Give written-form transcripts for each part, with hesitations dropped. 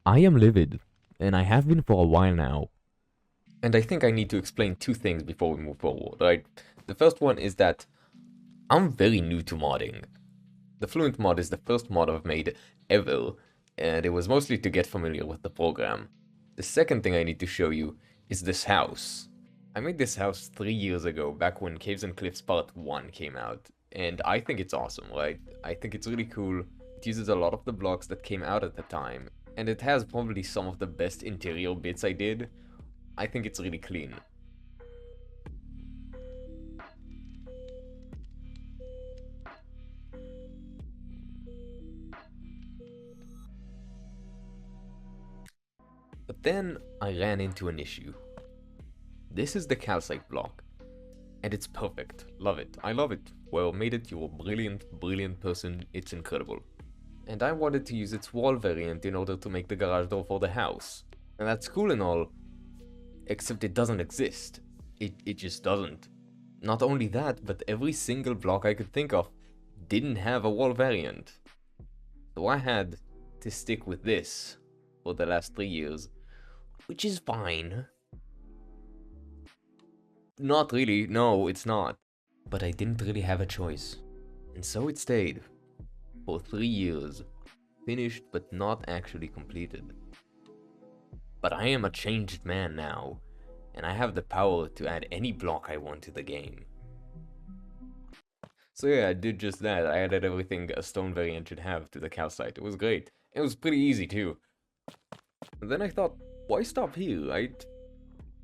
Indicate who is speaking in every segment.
Speaker 1: I am livid, and I have been for a while now. And I think I need to explain two things before we move forward, right? The first one is that I'm very new to modding. The Fluent mod is the first mod I've made ever, and it was mostly to get familiar with the program. The second thing I need to show you is this house. I made this house 3 years ago, back when Caves and Cliffs Part 1 came out, and I think it's awesome, right? I think it's really cool. It uses a lot of the blocks that came out at the time, and it has probably some of the best interior bits I did. I think it's really clean. But then I ran into an issue. This is the calcite block, and it's perfect. Love it. I love it. Well, made it. You're a brilliant, brilliant person. It's incredible. And I wanted to use its wall variant in order to make the garage door for the house. And that's cool and all, except it doesn't exist. It just doesn't. Not only that, but every single block I could think of didn't have a wall variant. So I had to stick with this for the last 3 years, which is fine. Not really, no, it's not. But I didn't really have a choice. And so it stayed. For 3 years. Finished, but not actually completed. But I am a changed man now, and I have the power to add any block I want to the game. So yeah, I did just that. I added everything a stone variant should have to the calcite. It was great. It was pretty easy too. And then I thought, why stop here, right?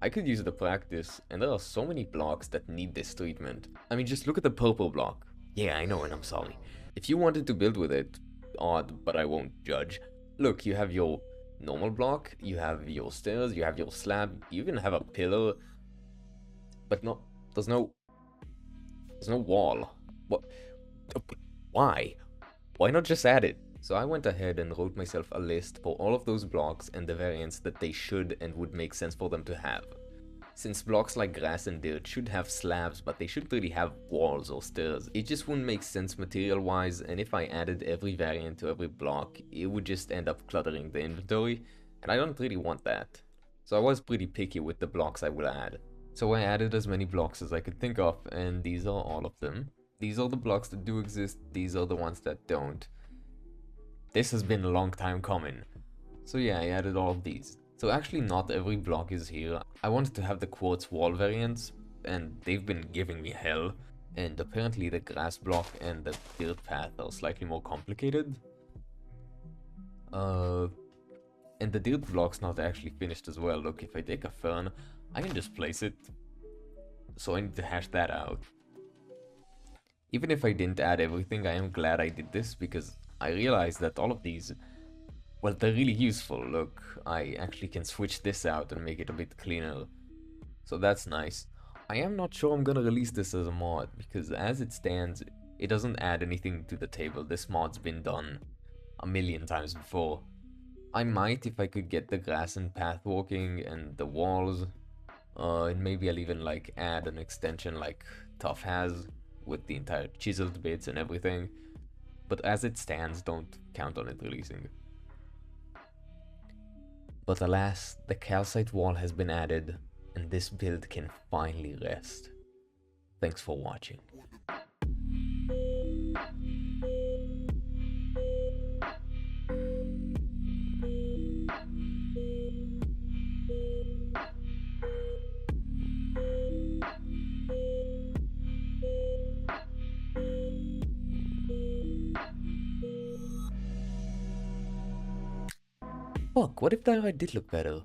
Speaker 1: I could use it to practice, and there are so many blocks that need this treatment. I mean, just look at the purple block. Yeah, I know, and I'm sorry. If you wanted to build with it, odd, but I won't judge. Look, you have your normal block, you have your stairs, you have your slab, you even have a pillar. But no, there's no wall. What? Why? Why not just add it? So I went ahead and wrote myself a list for all of those blocks and the variants that they should and would make sense for them to have. Since blocks like grass and dirt should have slabs, but they shouldn't really have walls or stairs, it just wouldn't make sense material-wise, and if I added every variant to every block, it would just end up cluttering the inventory, and I don't really want that. So I was pretty picky with the blocks I will add. So I added as many blocks as I could think of, and these are all of them. These are the blocks that do exist, these are the ones that don't. This has been a long time coming. So yeah, I added all of these. So actually not every block is here. I wanted to have the quartz wall variants, and they've been giving me hell. And apparently the grass block and the dirt path are slightly more complicated. And the dirt block's not actually finished as well. Look, if I take a fern, I can just place it. So I need to hash that out. Even if I didn't add everything, I am glad I did this, because I realized that all of these, well, they're really useful. Look, I actually can switch this out and make it a bit cleaner. So that's nice. I am not sure I'm gonna release this as a mod, because as it stands, it doesn't add anything to the table. This mod's been done a million times before. I might if I could get the grass and path walking and the walls. And maybe I'll even like add an extension like Tough has with the entire chiseled bits and everything. But as it stands, don't count on it releasing. But alas, the calcite wall has been added, and this build can finally rest. Thanks for watching. Fuck, what if that did look better?